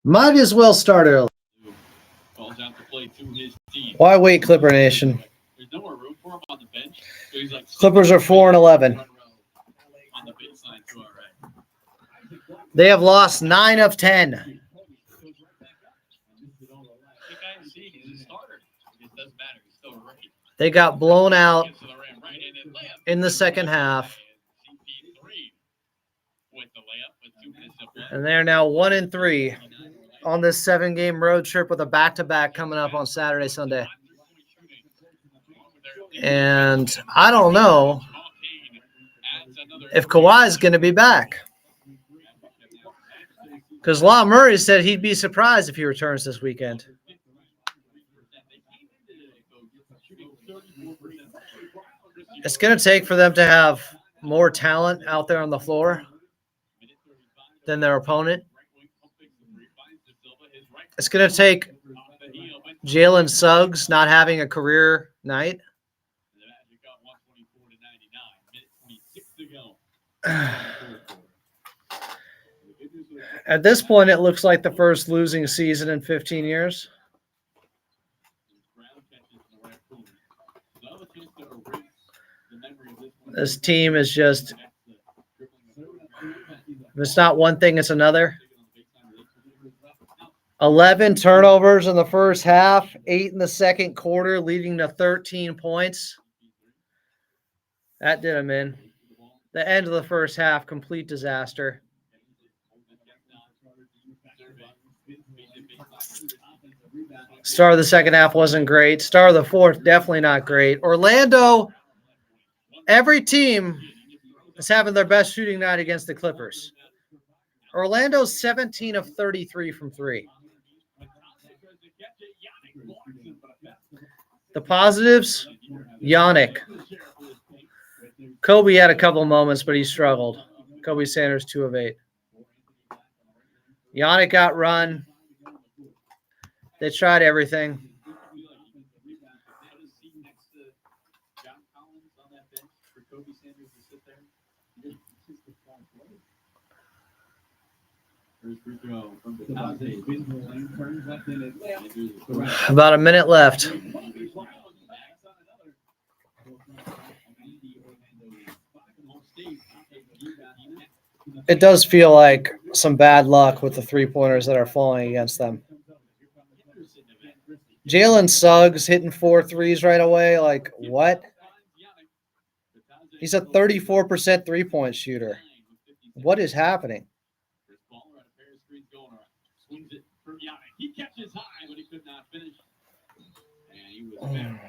Might as well start early. Why wait, Clipper Nation? Clippers are 4-11. They have lost 9 of 10. They got blown out in the second half. And they're now 1-3 on this 7-game road trip with a back-to-back coming up on Saturday, Sunday. And I don't know if Kawhi is going to be back. Because Law Murray said he'd be surprised if he returns this weekend. It's going to take for them to have more talent out there on the floor than their opponent. It's going to take Jalen Suggs not having a career night. At this point, it looks like the first losing season in 15 years. This team is just, if it's not one thing, it's another. 11 turnovers in the first half, 8 in the second quarter, leading to 13 points. That did them in. The end of the first half, complete disaster. Start of the second half wasn't great. Start of the fourth, definitely not great. Orlando, every team is having their best shooting night against the Clippers. Orlando's 17 of 33 from three. The positives, Yannick. Kobe had a couple moments, but he struggled. Kobe Sanders, 2 of 8. Yannick got run. They tried everything. About a minute left. It does feel like some bad luck with the three-pointers that are falling against them. Jalen Suggs hitting 4 threes right away. Like, what? He's a 34% three-point shooter. What is happening? He catches high, but he could not finish. And he was there.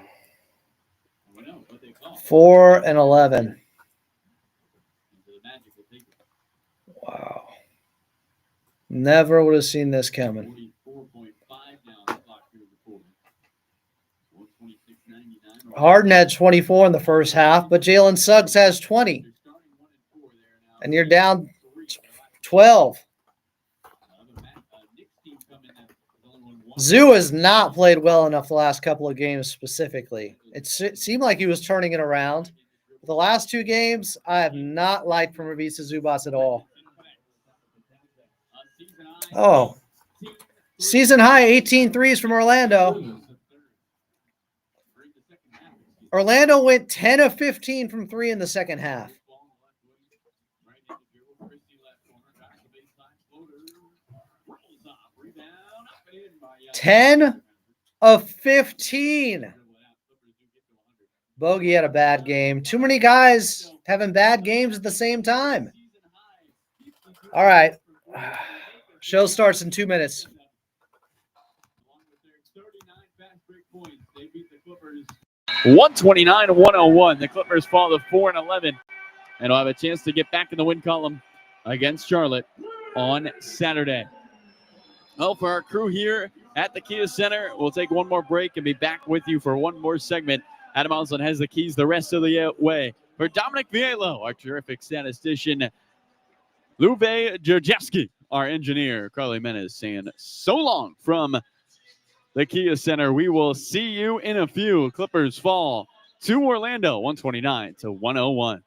4-11. Wow. Never would have seen this coming. Harden had 24 in the first half, but Jalen Suggs has 20. And you're down 12. Zoo has not played well enough the last couple of games specifically. It seemed like he was turning it around. The last 2 games, I have not liked from Ivica Zubac at all. Oh, season high 18 threes from Orlando. Orlando went 10 of 15 from 3 in the second half. 10 of 15. Bogey had a bad game. Too many guys having bad games at the same time. All right. Show starts in 2 minutes. 129-101. The Clippers fall to 4-11 and will have a chance to get back in the win column against Charlotte on Saturday. Well, for our crew here at the Kia Center, we'll take one more break and be back with you for one more segment. Adam Oslin has the keys the rest of the way. For Dominic Vielo, our terrific statistician, Luve Djurjevski, our engineer, Carly Menes, saying so long from the Kia Center. We will see you in a few. Clippers fall to Orlando, 129-101.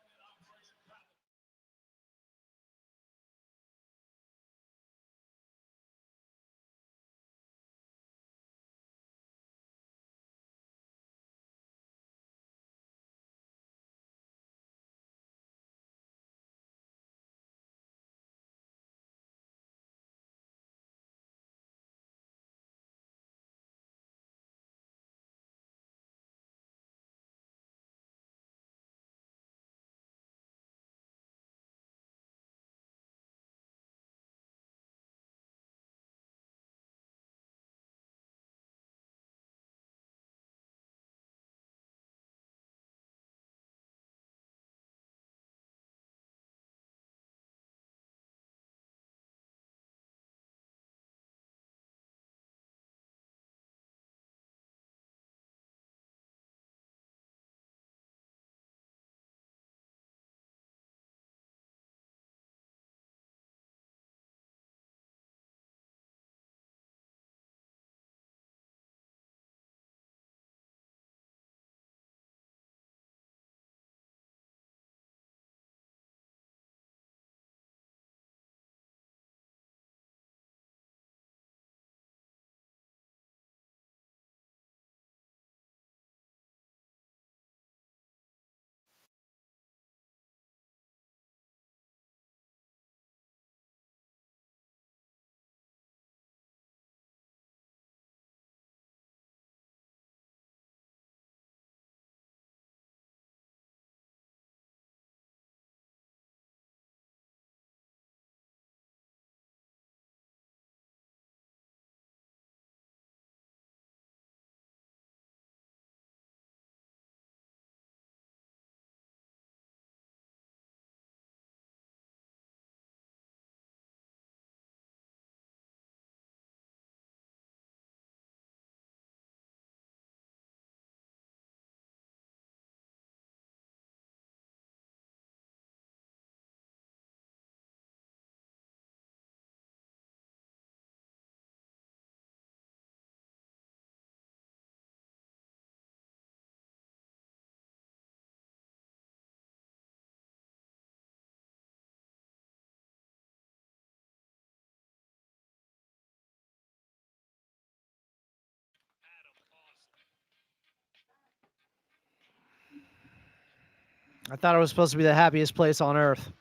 I thought it was supposed to be the happiest place on earth.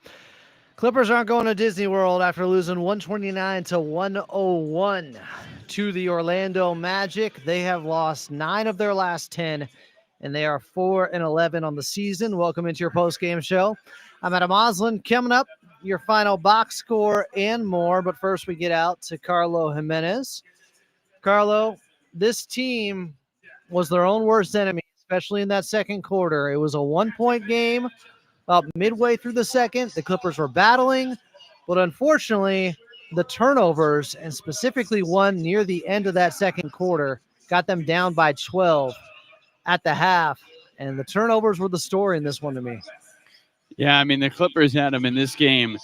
Clippers aren't going to Disney World after losing 129 to 101 to the Orlando Magic. They have lost 9 of their last 10, and they are 4-11 on the season. Welcome into your post-game show. I'm Adam Oslin. Coming up, your final box score and more. But first, we get out to Carlo Jimenez. Carlo, this team was their own worst enemy, especially in that second quarter. It was a 1-point game. About midway through the second, the Clippers were battling, but unfortunately, the turnovers, and specifically one near the end of that second quarter, got them down by 12 at the half. And the turnovers were the story in this one to me. Yeah, I mean, the Clippers had them in this game.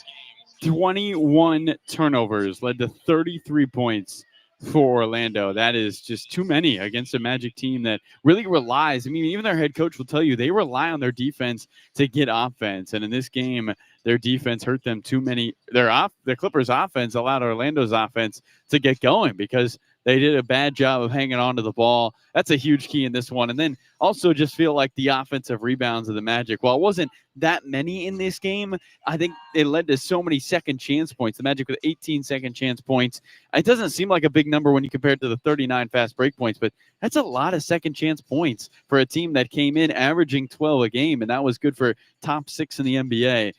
21 turnovers led to 33 points for Orlando. That is just too many against a Magic team that really relies. I mean, even their head coach will tell you they rely on their defense to get offense. And in this game, their defense hurt them too many. The Clippers' offense allowed Orlando's offense to get going because they did a bad job of hanging on to the ball. That's a huge key in this one. And then also just feel like the offensive rebounds of the Magic, while it wasn't that many in this game, I think it led to so many second chance points. The Magic with 18 second chance points. It doesn't seem like a big number when you compare it to the 39 fast break points, but that's a lot of second chance points for a team that came in averaging 12 a game, and that was good for top 6 in the NBA.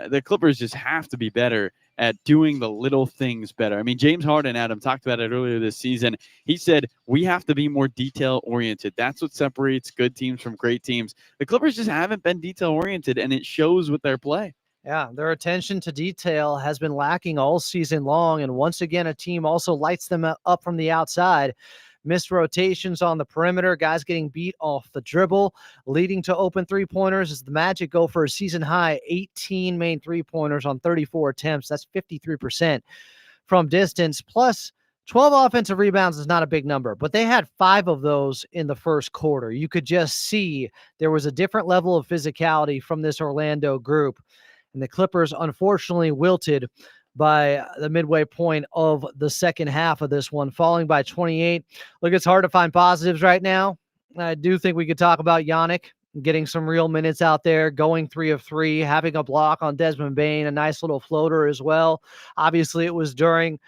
The Clippers just have to be better at doing the little things better. I mean, James Harden, Adam, talked about it earlier this season. He said, we have to be more detail-oriented. That's what separates good teams from great teams. The Clippers just haven't been detail-oriented, and it shows with their play. Yeah, their attention to detail has been lacking all season long, and once again, a team also lights them up from the outside. Missed rotations on the perimeter, guys getting beat off the dribble, leading to open three-pointers as the Magic go for a season-high 18 main three-pointers on 34 attempts. That's 53% from distance, plus 12 offensive rebounds is not a big number, but they had 5 of those in the first quarter. You could just see there was a different level of physicality from this Orlando group, and the Clippers unfortunately wilted by the midway point of the second half of this one, falling by 28. Look, it's hard to find positives right now. I do think we could talk about Yannick getting some real minutes out there, going 3 of 3, having a block on Desmond Bane, a nice little floater as well. Obviously, it was during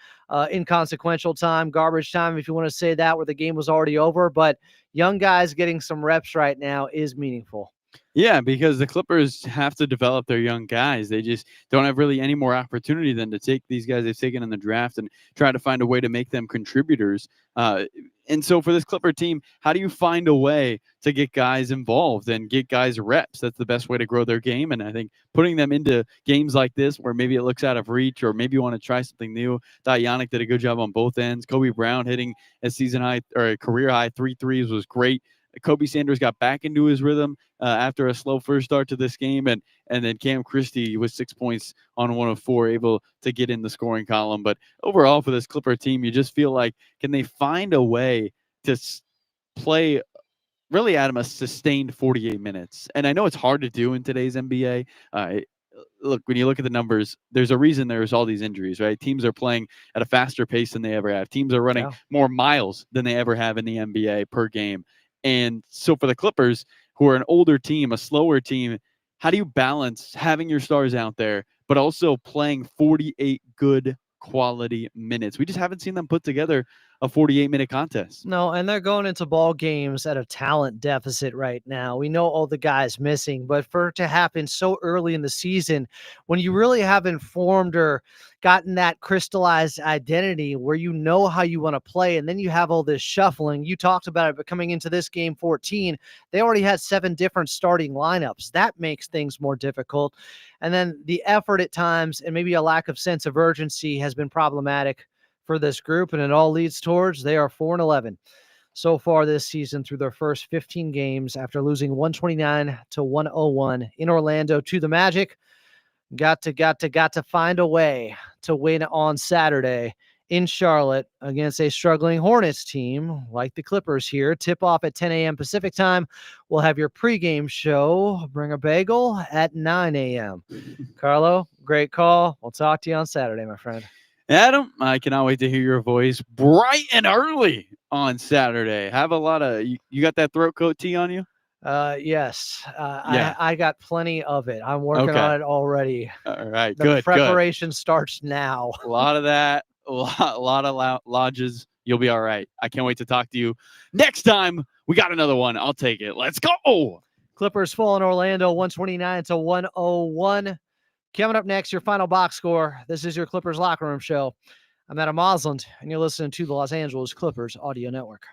inconsequential time, garbage time, if you want to say that, where the game was already over. But young guys getting some reps right now is meaningful. Yeah, because the Clippers have to develop their young guys. They just don't have really any more opportunity than to take these guys they've taken in the draft and try to find a way to make them contributors. And so for this Clipper team, how do you find a way to get guys involved and get guys reps? That's the best way to grow their game. And I think putting them into games like this where maybe it looks out of reach or maybe you want to try something new. Yannick did a good job on both ends. Kobe Brown hitting a season high or a career high 3 threes was great. Kobe Sanders got back into his rhythm after a slow first start to this game, and then Cam Christie with 6 points on 1 of 4, able to get in the scoring column. But overall, for this Clipper team, you just feel like, can they find a way to play really, Adam, a sustained 48 minutes? And I know it's hard to do in today's NBA. Look, when you look at the numbers, there's a reason there's all these injuries, right? Teams are playing at a faster pace than they ever have. Teams are running more miles than they ever have in the NBA per game. And so for the Clippers, who are an older team, a slower team, how do you balance having your stars out there, but also playing 48 good quality minutes? We just haven't seen them put together a 48-minute contest. No, and they're going into ball games at a talent deficit right now. We know all the guys missing, but for it to happen so early in the season, when you really haven't formed or gotten that crystallized identity where you know how you want to play, and then you have all this shuffling. You talked about it, but coming into this game 14, they already had 7 different starting lineups. That makes things more difficult. And then the effort at times and maybe a lack of sense of urgency has been problematic for this group, and it all leads towards they are 4-11 so far this season through their first 15 games after losing 129 to 101 in Orlando to the Magic. Got to find a way to win on Saturday in Charlotte against a struggling Hornets team like the Clippers here. Tip off at 10 a.m. Pacific time. We'll have your pregame show, Bring a Bagel, at 9 a.m. Carlo, great call. We'll talk to you on Saturday, my friend. Adam, I cannot wait to hear your voice bright and early on Saturday. Have a lot of, you got that throat coat tee on you? Yes. Yeah. I got plenty of it. I'm working Okay. on it already. All right. The Good. preparation starts now. A lot of that. A lot of lodges. You'll be all right. I can't wait to talk to you next time. We got another one. I'll take it. Let's go. Clippers fall in Orlando 129-101. Coming up next, your final box score. This is your Clippers Locker Room Show. I'm Adam Osland, and you're listening to the Los Angeles Clippers Audio Network.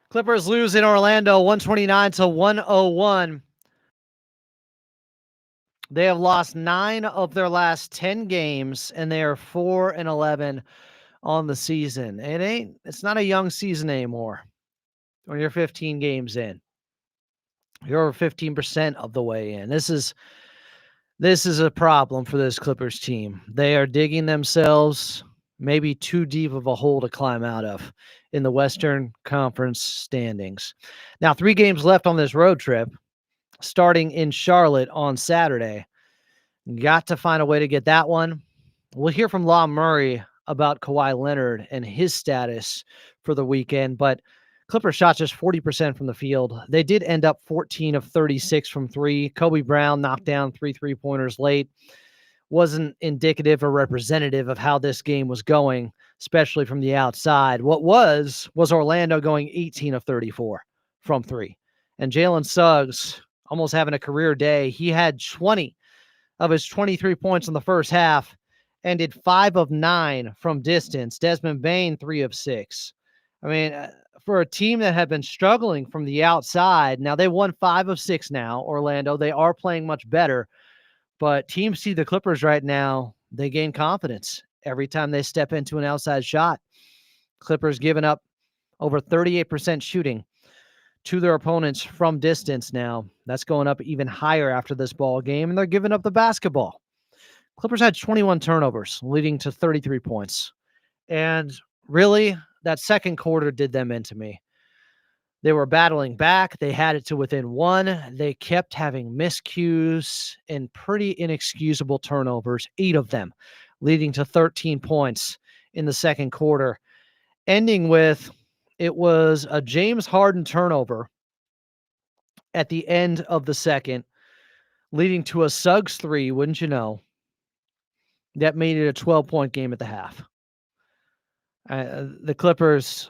Clippers lose in Orlando 129-101. They have lost 9 of their last 10 games, and they are 4-11 on the season. It's not a young season anymore. When you're 15 games in, you're over 15% of the way in. This is a problem for this Clippers team. They are digging themselves maybe too deep of a hole to climb out of in the Western Conference standings. Now, 3 games left on this road trip, starting in Charlotte on Saturday. Got to find a way to get that one. We'll hear from Law Murray about Kawhi Leonard and his status for the weekend, but Clippers shot just 40% from the field. They did end up 14 of 36 from 3. Kobe Brown knocked down 3 3-pointers late. Wasn't indicative or representative of how this game was going, especially from the outside. What was Orlando going 18 of 34 from 3. And Jalen Suggs almost having a career day. He had 20 of his 23 points in the first half and did 5 of 9 from distance. Desmond Bane, 3 of 6. I mean, for a team that had been struggling from the outside, now they won 5 of 6 now, Orlando. They are playing much better, but teams see the Clippers right now, they gain confidence every time they step into an outside shot. Clippers giving up over 38% shooting to their opponents from distance now. That's going up even higher after this ball game, and they're giving up the basketball. Clippers had 21 turnovers, leading to 33 points. And really, that second quarter did them into me. They were battling back. They had it to within 1. They kept having miscues and pretty inexcusable turnovers, 8 of them, leading to 13 points in the second quarter, ending with it was a James Harden turnover at the end of the second, leading to a Suggs 3, wouldn't you know, that made it a 12-point game at the half. The Clippers,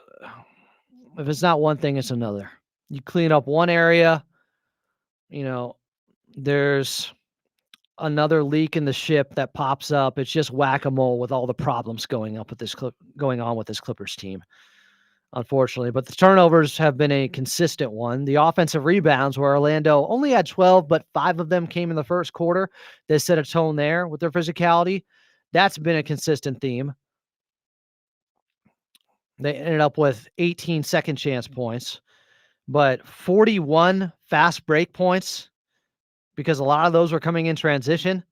if it's not one thing, it's another. You clean up one area, there's another leak in the ship that pops up. It's just whack-a-mole with all the problems going on with this Clippers team, unfortunately. But the turnovers have been a consistent one. The offensive rebounds, where Orlando only had 12, but 5 of them came in the first quarter. They set a tone there with their physicality. That's been a consistent theme. They ended up with 18 second chance points, but 41 fast break points, because a lot of those were coming in transition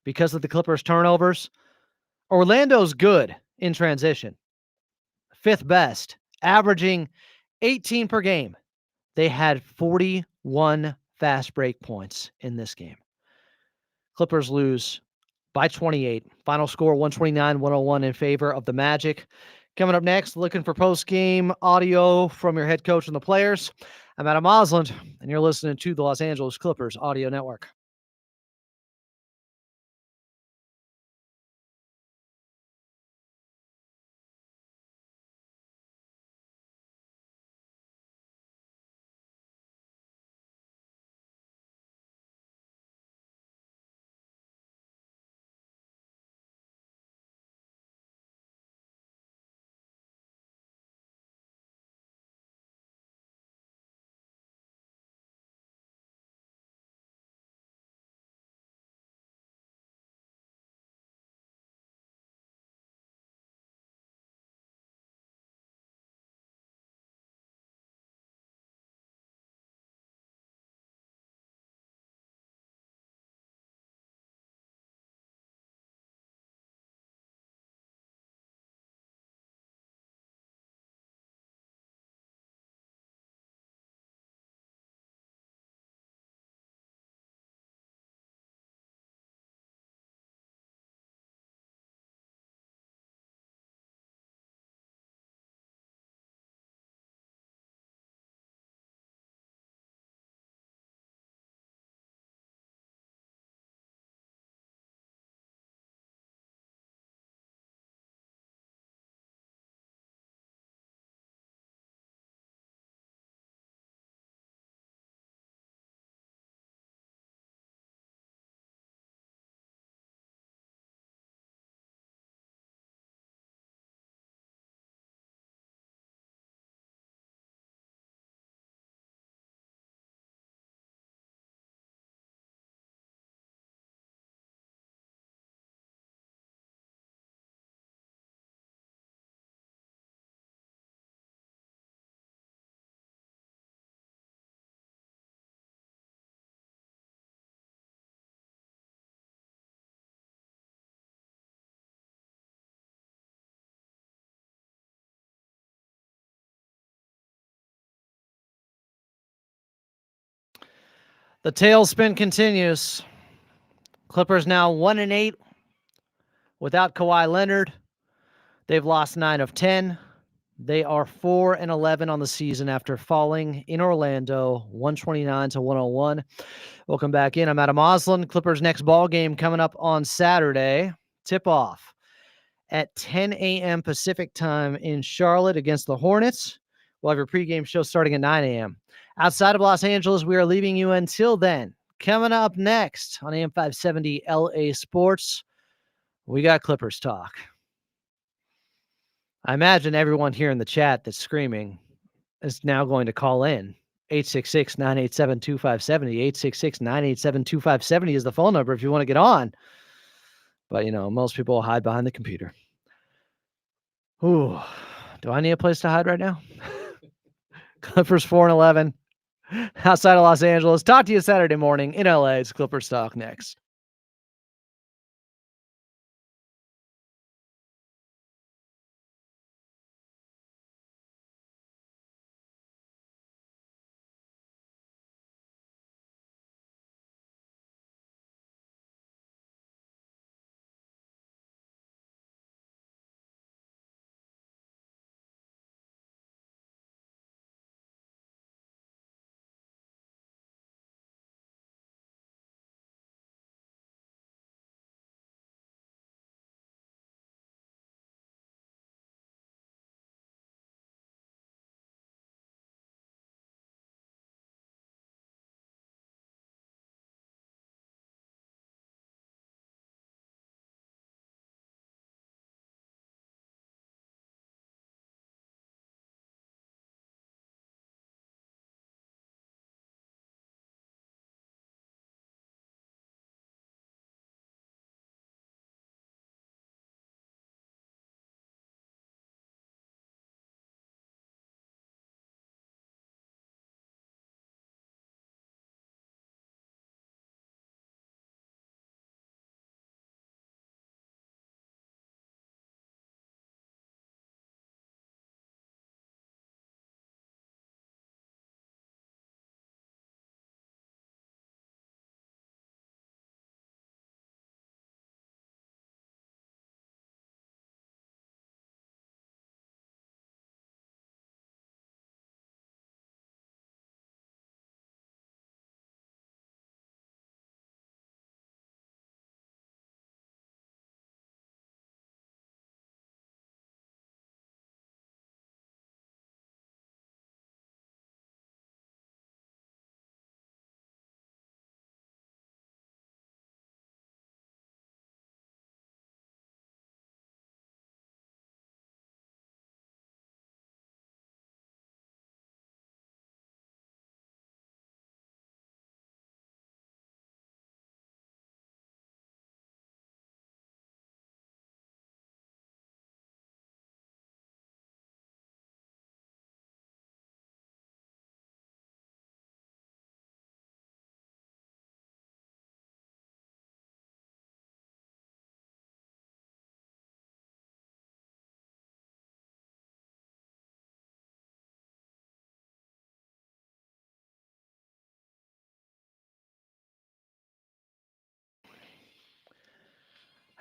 because of the Clippers turnovers. Orlando's good in transition, 5th best, averaging 18 per game. They had 41 fast break points in this game. Clippers lose by 28. Final score 129-101 in favor of the Magic. Coming up next, looking for post-game audio from your head coach and the players. I'm Adam Osland, and you're listening to the Los Angeles Clippers Audio Network. The tailspin continues. Clippers now 1-8 without Kawhi Leonard. They've lost 9 of 10. They are 4-11 on the season after falling in Orlando 129-101. Welcome back in. I'm Adam Osland. Clippers' next ball game coming up on Saturday. Tip-off at 10 a.m. Pacific time in Charlotte against the Hornets. We'll have your pregame show starting at 9 a.m. Outside of Los Angeles, we are leaving you until then. Coming up next on AM 570 LA Sports, we got Clippers talk. I imagine everyone here in the chat that's screaming is now going to call in. 866-987-2570. 866-987-2570 is the phone number if you want to get on. But, most people will hide behind the computer. Ooh, do I need a place to hide right now? Clippers 4-11. Outside of Los Angeles. Talk to you Saturday morning in LA. It's Clippers Talk next.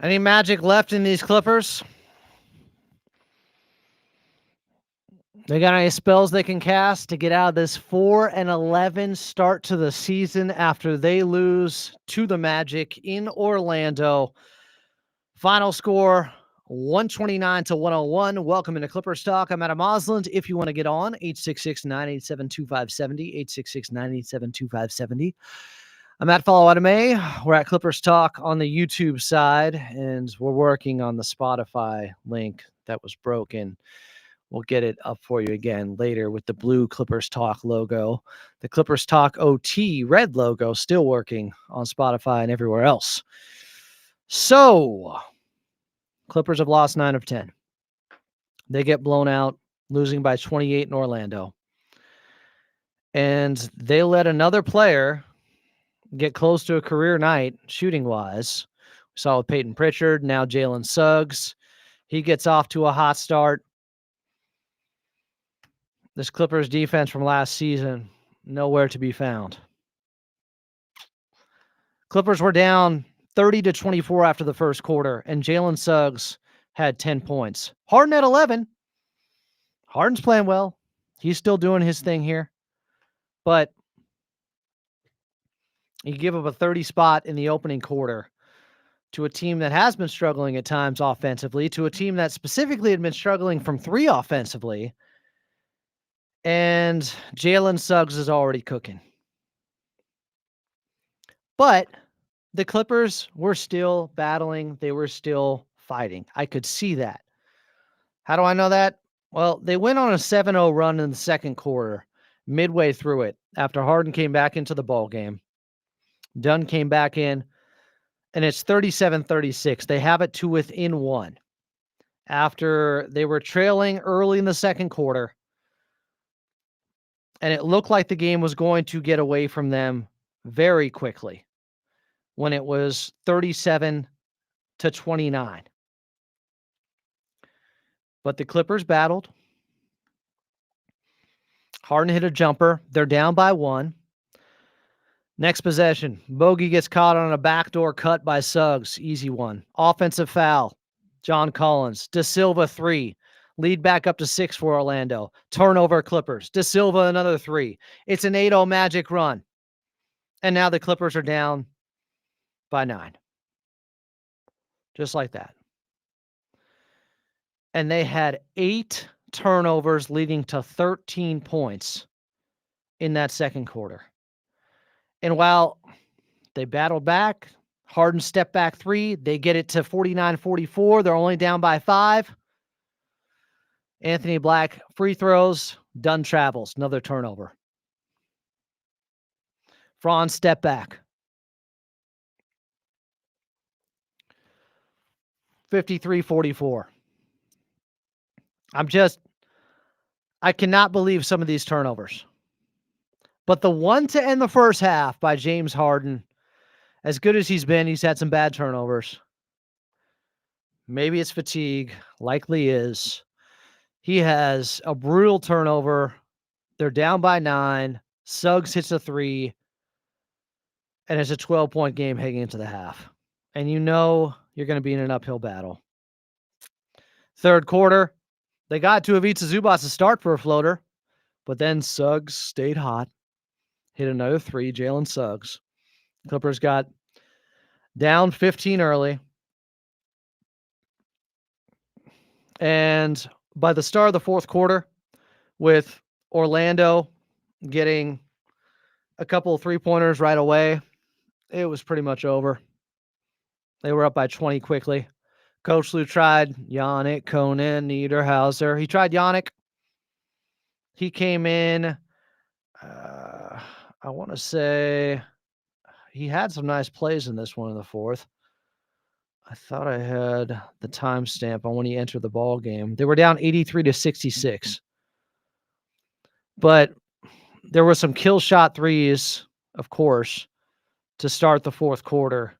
Any magic left in these Clippers? They got any spells they can cast to get out of this 4-11 start to the season after they lose to the Magic in Orlando? Final score 129-101. Welcome into Clippers Talk. I'm Adam Osland. If you want to get on, 866-987-2570, 866-987-2570. I'm at Follow Anime. We're at Clippers Talk on the YouTube side, and we're working on the Spotify link that was broken. We'll get it up for you again later with the blue Clippers Talk logo. The Clippers Talk OT red logo still working on Spotify and everywhere else. So, Clippers have lost 9 of 10. They get blown out, losing by 28 in Orlando. And they let another player get close to a career night shooting-wise. We saw with Peyton Pritchard, now Jalen Suggs. He gets off to a hot start. This Clippers defense from last season, nowhere to be found. Clippers were down 30-24 after the first quarter, and Jalen Suggs had 10 points. Harden had 11. Harden's playing well. He's still doing his thing here. But you give up a 30 spot in the opening quarter to a team that has been struggling at times offensively, to a team that specifically had been struggling from 3 offensively. And Jalen Suggs is already cooking. But the Clippers were still battling. They were still fighting. I could see that. How do I know that? Well, they went on a 7-0 run in the second quarter, midway through it, after Harden came back into the ball game. Dunn came back in, and it's 37-36. They have it to within 1 after they were trailing early in the second quarter. And it looked like the game was going to get away from them very quickly when it was 37-29. But the Clippers battled. Harden hit a jumper. They're down by 1. Next possession, Bogey gets caught on a backdoor cut by Suggs. Easy one. Offensive foul. John Collins. De Silva 3. Lead back up to 6 for Orlando. Turnover Clippers. De Silva another 3. It's an 8-0 Magic run. And now the Clippers are down by 9. Just like that. And they had 8 turnovers leading to 13 points in that second quarter. And while they battled back, Harden step back 3, they get it to 49-44. They're only down by 5. Anthony Black free throws. Dunn travels. Another turnover. Franz step back. 53-44. I cannot believe some of these turnovers. But the one to end the first half by James Harden, as good as he's been, he's had some bad turnovers. Maybe it's fatigue. Likely is. He has a brutal turnover. They're down by 9. Suggs hits a 3. And it's a 12-point game heading into the half. And you know you're going to be in an uphill battle. Third quarter, they got to Ivica Zubac to start for a floater. But then Suggs stayed hot. Hit another 3, Jalen Suggs. Clippers got down 15 early. And by the start of the fourth quarter, with Orlando getting a couple of 3-pointers right away, it was pretty much over. They were up by 20 quickly. Coach Lou tried Yannick, Conan, Niederhauser. He tried Yannick. He came in, I want to say he had some nice plays in this one in the fourth. I thought I had the timestamp on when he entered the ball game. They were down 83-66. But there were some kill shot threes, of course, to start the fourth quarter.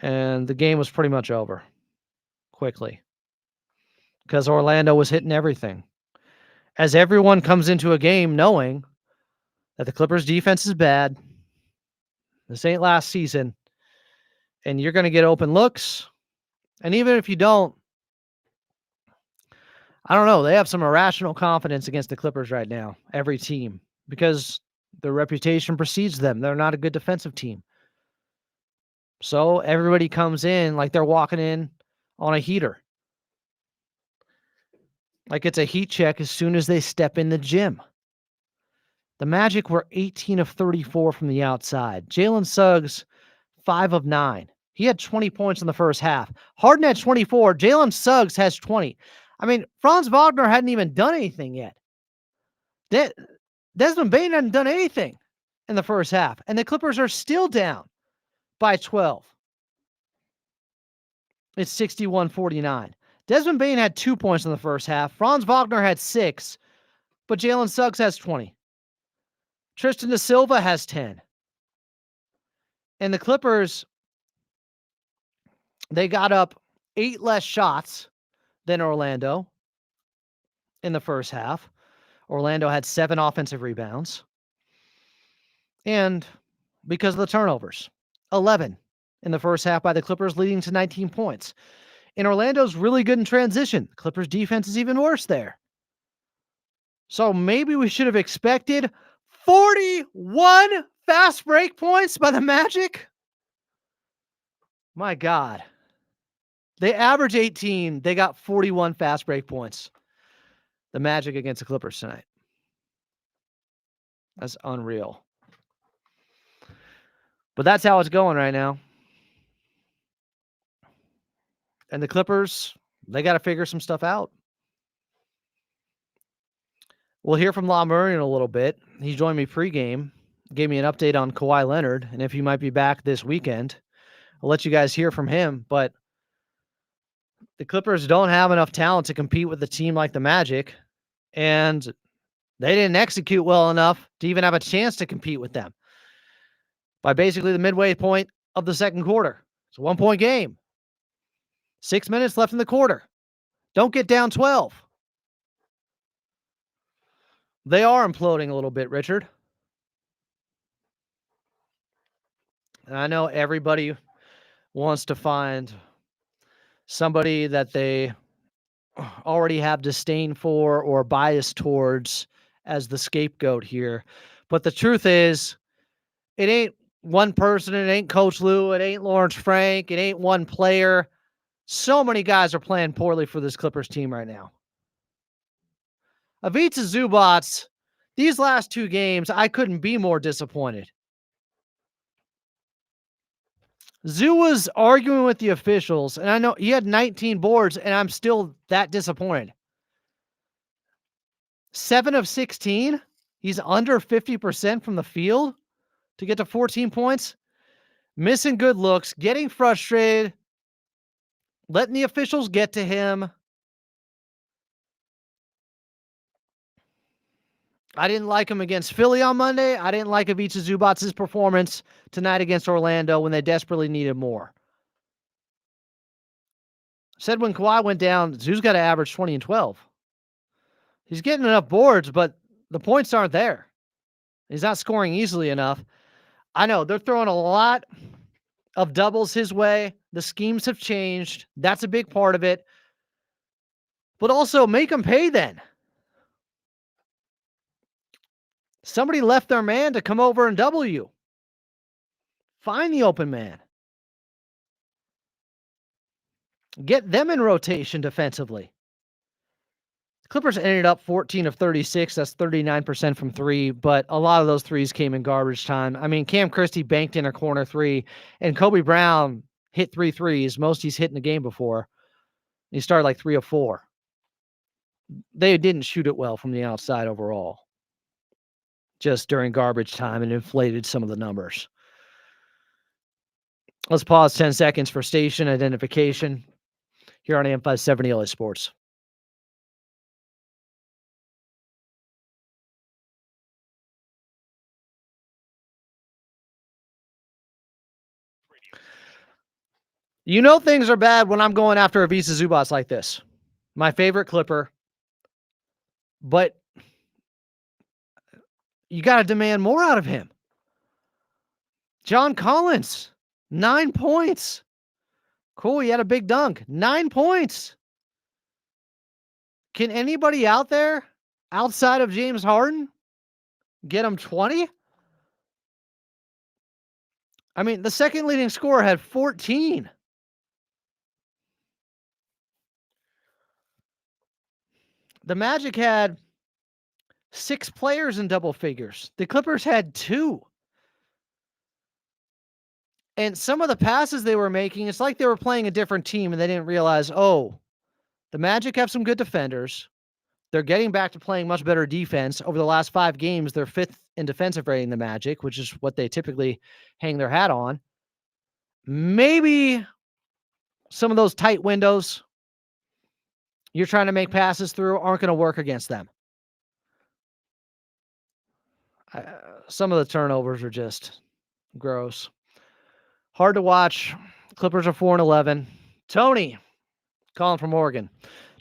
And the game was pretty much over quickly because Orlando was hitting everything. As everyone comes into a game knowing that the Clippers defense is bad, this ain't last season, and you're going to get open looks, And even if you don't, I don't know. They have some irrational confidence against the Clippers right now, every team, because their reputation precedes them. They're not a good defensive team. So everybody comes in like they're walking in on a heater. Like it's a heat check as soon as they step in the gym. The Magic were 18 of 34 from the outside. Jalen Suggs, 5 of 9. He had 20 points in the first half. Harden had 24. Jalen Suggs has 20. I mean, Franz Wagner hadn't even done anything yet. Desmond Bane hadn't done anything in the first half. And the Clippers are still down by 12. It's 61-49. Desmond Bane had 2 points in the first half. Franz Wagner had 6, but Jalen Suggs has 20. Tristan da Silva has 10. And the Clippers, they got up 8 less shots than Orlando in the first half. Orlando had 7 offensive rebounds. And because of the turnovers, 11 in the first half by the Clippers, leading to 19 points. And Orlando's really good in transition. Clippers defense is even worse there. So maybe we should have expected 41 fast break points by the Magic. My God. They average 18. They got 41 fast break points. The Magic against the Clippers tonight. That's unreal. But that's how it's going right now. And the Clippers, they got to figure some stuff out. We'll hear from La Murray in a little bit. He joined me pregame, gave me an update on Kawhi Leonard, and if he might be back this weekend. I'll let you guys hear from him, but the Clippers don't have enough talent to compete with a team like the Magic, and they didn't execute well enough to even have a chance to compete with them. By basically the midway point of the second quarter. It's a 1-point game. 6 minutes left in the quarter. Don't get down 12. They are imploding a little bit, Richard. And I know everybody wants to find somebody that they already have disdain for or bias towards as the scapegoat here. But the truth is, it ain't one person. It ain't Coach Lou. It ain't Lawrence Frank. It ain't one player. So many guys are playing poorly for this Clippers team right now. Ivica Zubac, these last 2 games, I couldn't be more disappointed. Zoo was arguing with the officials, and I know he had 19 boards, and I'm still that disappointed. 7 of 16. He's under 50% from the field to get to 14 points. Missing good looks, getting frustrated, letting the officials get to him. I didn't like him against Philly on Monday. I didn't like Ivica Zubac's performance tonight against Orlando when they desperately needed more. Said when Kawhi went down, Zoo's got to average 20 and 12. He's getting enough boards, but the points aren't there. He's not scoring easily enough. I know they're throwing a lot of doubles his way. The schemes have changed. That's a big part of it. But also make him pay then. Somebody left their man to come over and double you. Find the open man. Get them in rotation defensively. Clippers ended up 14 of 36. That's 39% from 3, but a lot of those threes came in garbage time. I mean, Cam Christie banked in a corner 3, and Kobe Brown hit 3 threes, most he's hit in a game before. He started like 3 of 4. They didn't shoot it well from the outside overall. Just during garbage time and inflated some of the numbers. Let's pause 10 seconds for station identification here on AM 570 LA Sports. You know things are bad when I'm going after Ivica Zubac like this. My favorite Clipper. But you got to demand more out of him. John Collins, 9 points. Cool. He had a big dunk. 9 points. Can anybody out there outside of James Harden get him 20? I mean, the second leading scorer had 14. The Magic had 6 players in double figures. The Clippers had 2. And some of the passes they were making, it's like they were playing a different team and they didn't realize, oh, the Magic have some good defenders. They're getting back to playing much better defense. Over the last 5 games, they're 5th in defensive rating, the Magic, which is what they typically hang their hat on. Maybe some of those tight windows you're trying to make passes through aren't going to work against them. Some of the turnovers are just gross. Hard to watch. Clippers are 4-11. Tony, calling from Oregon.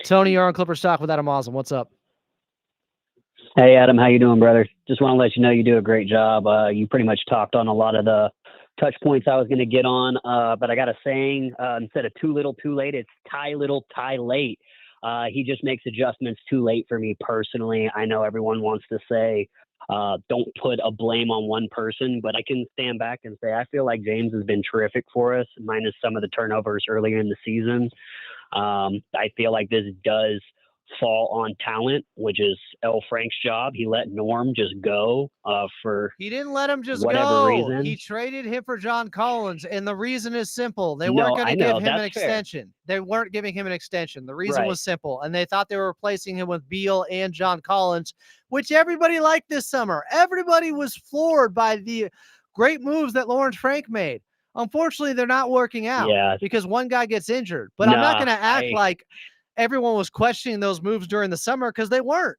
Tony, you're on Clippers Talk with Adam Oslam. What's up? Hey, Adam. How you doing, brother? Just want to let you know you do a great job. You pretty much talked on a lot of the touch points I was going to get on, but I got a saying, instead of too little, too late, it's tie little, tie late. He just makes adjustments too late for me personally. I know everyone wants to say, don't put a blame on one person, but I can stand back and say I feel like James has been terrific for us, minus some of the turnovers earlier in the season. I feel like this does fall on talent, which is L. Frank's job. He let Norm just go for He didn't let him just whatever go. reason. He traded him for John Collins, and the reason is simple. They No, weren't going I to give know, him an that's fair. extension. They weren't giving him an extension. The reason Right. was simple, and they thought they were replacing him with Beal and John Collins, which everybody liked this summer. Everybody was floored by the great moves that Lawrence Frank made. Unfortunately, they're not working out because one guy gets injured. But I'm not going to act like everyone was questioning those moves during the summer because they weren't.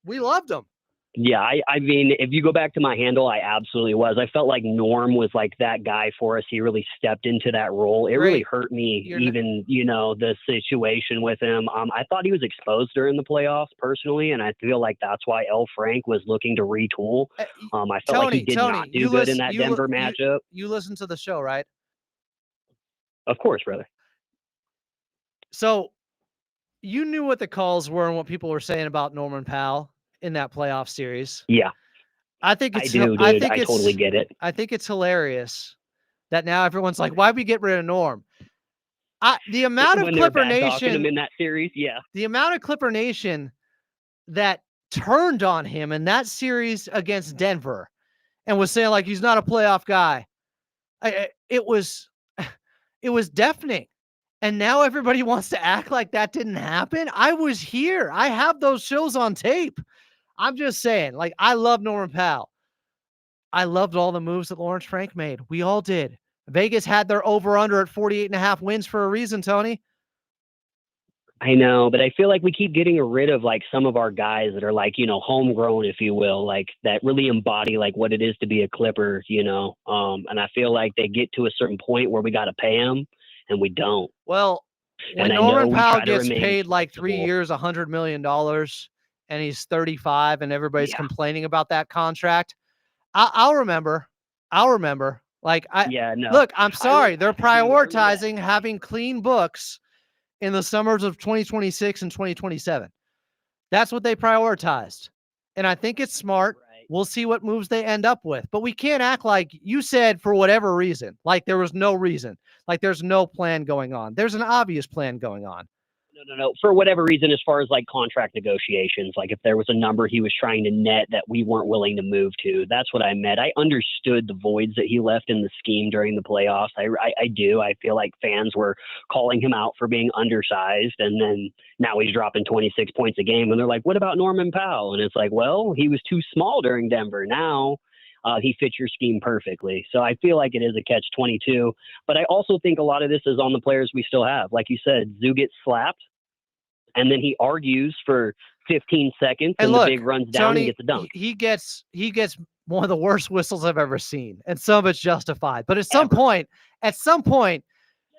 We loved them. Yeah, I mean, if you go back to my handle, I absolutely was. I felt like Norm was like that guy for us. He really stepped into that role. It really hurt me, the situation with him. I thought he was exposed during the playoffs personally, and I feel like that's why L. Frank was looking to retool. I felt like he did not do good in that Denver matchup. You listen to the show, right? Of course, brother. So you knew what the calls were and what people were saying about Norman Powell in that playoff series. Yeah. I think it's I totally get it. I think it's hilarious that now everyone's like, why'd we get rid of Norm? The amount of Clipper Nation in that series, yeah. The amount of Clipper Nation that turned on him in that series against Denver and was saying like he's not a playoff guy. It was deafening. And now everybody wants to act like that didn't happen. I was here. I have those shows on tape. I'm just saying, like, I love Norman Powell. I loved all the moves that Lawrence Frank made. We all did. Vegas had their over-under at 48.5 wins for a reason, Tony. I know, but I feel like we keep getting rid of like some of our guys that are like, homegrown, if you will, like that really embody like what it is to be a Clipper, and I feel like they get to a certain point where we got to pay them and we don't. Well, when Norman Powell gets paid like 3 years, $100 million, and he's 35 and everybody's complaining about that contract, I'll remember. Like, look, I'm sorry. They're prioritizing having clean books in the summers of 2026 and 2027. That's what they prioritized. And I think it's smart. Right. We'll see what moves they end up with. But we can't act like you said for whatever reason, like there was no reason, like there's no plan going on. There's an obvious plan going on. No. For whatever reason, as far as like contract negotiations, like if there was a number he was trying to net that we weren't willing to move to, that's what I meant. I understood the voids that he left in the scheme during the playoffs. I do. I feel like fans were calling him out for being undersized, and then now he's dropping 26 points a game, and they're like, what about Norman Powell? And it's like, well, he was too small during Denver. Now he fits your scheme perfectly. So I feel like it is a catch-22. But I also think a lot of this is on the players we still have. Like you said, Zoo gets slapped, and then he argues for 15 seconds, and look, the big runs down Tony, and gets a dunk. He gets one of the worst whistles I've ever seen, and some of it's justified. But at some point,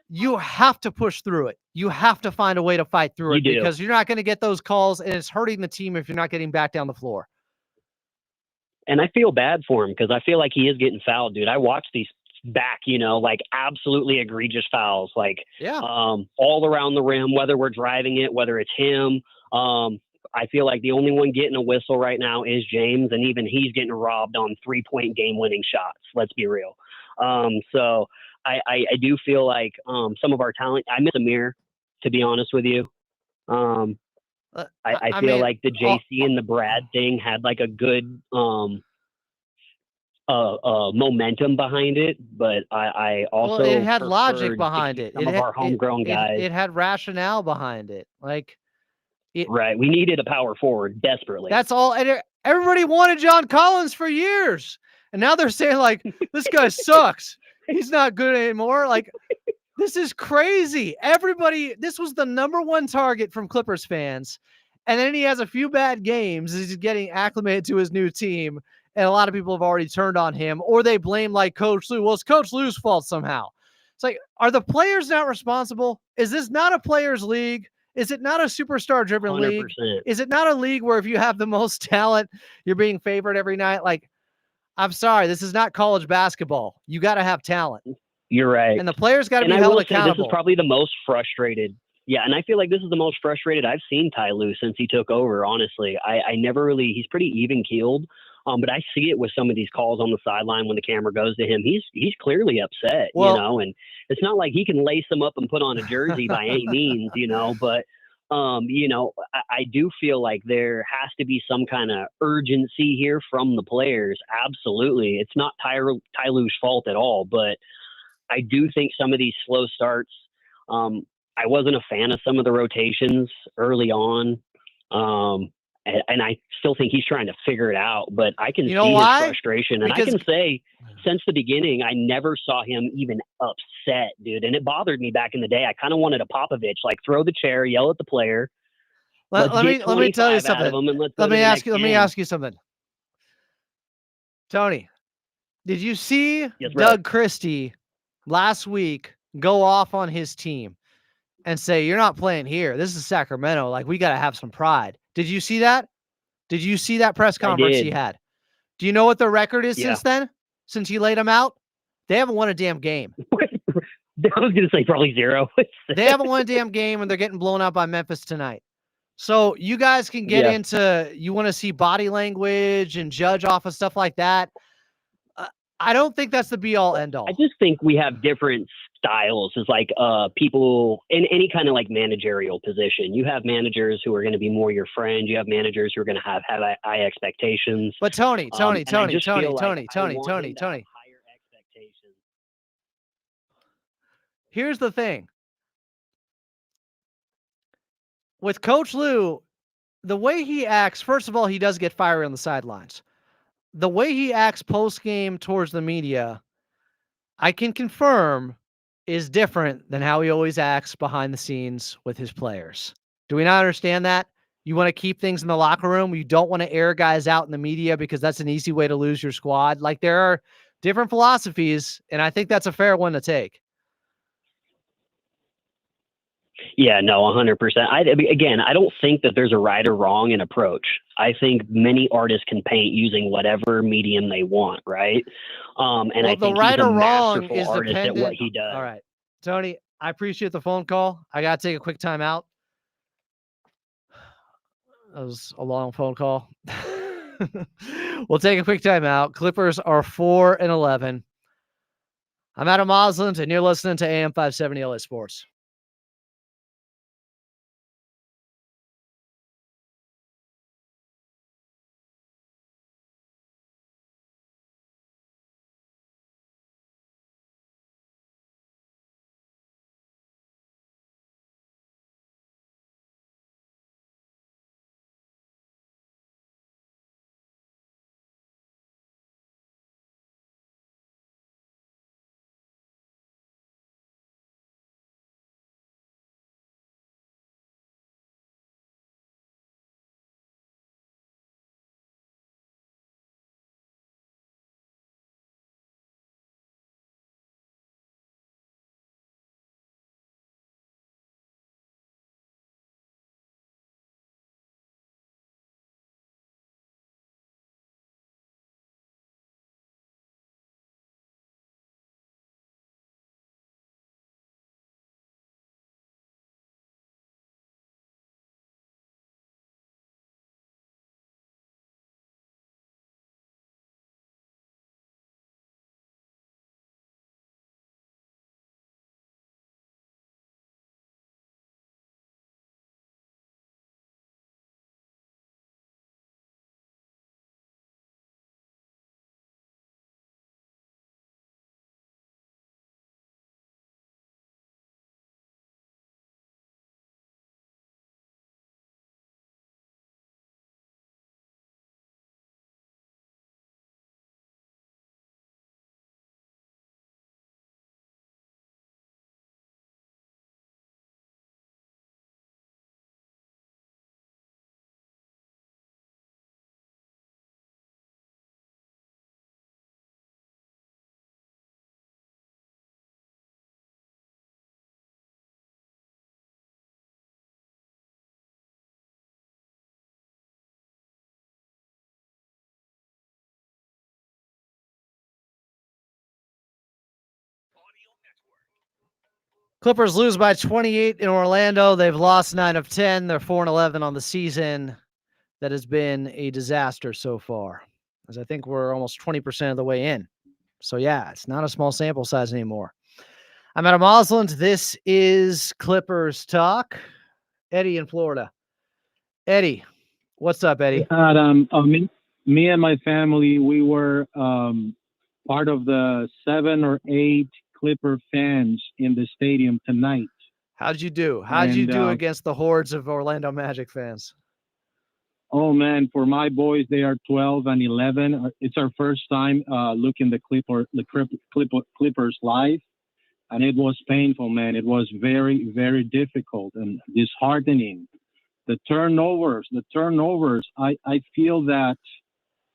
you have to push through it. You have to find a way to fight through it because you're not going to get those calls, and it's hurting the team if you're not getting back down the floor. And I feel bad for him because I feel like he is getting fouled, dude. I watched these back, like absolutely egregious fouls, like Yeah. all around the rim, whether we're driving it, whether it's him. I feel like the only one getting a whistle right now is James, and even he's getting robbed on 3-point game-winning shots. Let's be real. So I do feel like some of our talent. I miss Amir, to be honest with you. I feel like the JC and the Brad thing had like a good momentum behind it, but I also it had logic preferred behind it. some of our homegrown guys. It had rationale behind it. Like right, we needed a power forward desperately. That's all. And everybody wanted John Collins for years, and now they're saying like this guy sucks. He's not good anymore. Like this is crazy. Everybody, this was the #1 target from Clippers fans, and then he has a few bad games. He's getting acclimated to his new team. And a lot of people have already turned on him, or they blame like Coach Lue. Well, it's Coach Lue's fault somehow. It's like, are the players not responsible? Is this not a players' league? Is it not a superstar-driven 100%. league? Is it not a league where if you have the most talent, you're being favored every night? Like, I'm sorry, this is not college basketball. You got to have talent. You're right. And the players got to be I held will accountable. say this is probably the most frustrated. Yeah, and I feel like this is the most frustrated I've seen Ty Lue since he took over, honestly. I never really – he's pretty even-keeled. But I see it with some of these calls on the sideline when the camera goes to him. He's clearly upset, and it's not like he can lace them up and put on a jersey by any means, but I do feel like there has to be some kind of urgency here from the players. Absolutely. It's not Ty Lue's fault at all, but I do think some of these slow starts, I wasn't a fan of some of the rotations early on. And I still think he's trying to figure it out, but I can see his frustration. And I can say since the beginning, I never saw him even upset, dude. And it bothered me back in the day. I kind of wanted a Popovich, like throw the chair, yell at the player. Let me tell you something. Let me ask you something. Tony, did you see Doug Christie last week go off on his team and say, you're not playing here. This is Sacramento. Like, we got to have some pride. Did you see that? Did you see that press conference he had? Do you know what the record is since then? Since he laid them out? They haven't won a damn game. I was going to say probably 0. They haven't won a damn game, and they're getting blown out by Memphis tonight. So you guys can get into, you want to see body language and judge off of stuff like that. I don't think that's the be-all, end-all. I just think we have different styles as like people in any kind of like managerial position. You have managers who are going to be more your friend. You have managers who are going to have high expectations. But Tony. Higher expectations. Here's the thing. With Coach Lue, the way he acts, first of all, he does get fiery on the sidelines. The way he acts post-game towards the media, I can confirm, is different than how he always acts behind the scenes with his players. Do we not understand that? You want to keep things in the locker room. You don't want to air guys out in the media because that's an easy way to lose your squad. Like, there are different philosophies, and I think that's a fair one to take. Yeah, no, 100%. Again, I don't think that there's a right or wrong in approach. I think many artists can paint using whatever medium they want, right? I think the right he's a or wrong masterful is artist dependent. at what he does. All right, Tony, I appreciate the phone call. I got to take a quick time out. That was a long phone call. We'll take a quick time out. Clippers are 4-11. I'm Adam Osland, and you're listening to AM 570 LA Sports. Clippers lose by 28 in Orlando. They've lost 9 of 10. They're 4-11 on the season. That has been a disaster so far, as I think we're almost 20% of the way in. So, yeah, it's not a small sample size anymore. I'm Adam Osland. This is Clippers Talk. Eddie in Florida. Eddie, what's up, Eddie? Adam, me and my family, we were part of the 7 or 8 Clipper fans in the stadium tonight. How'd you do? How'd you do against the hordes of Orlando Magic fans? Oh man, for my boys, they are 12 and 11. It's our first time looking the Clippers live, and it was painful, man. It was very, very difficult and disheartening. The turnovers. I feel that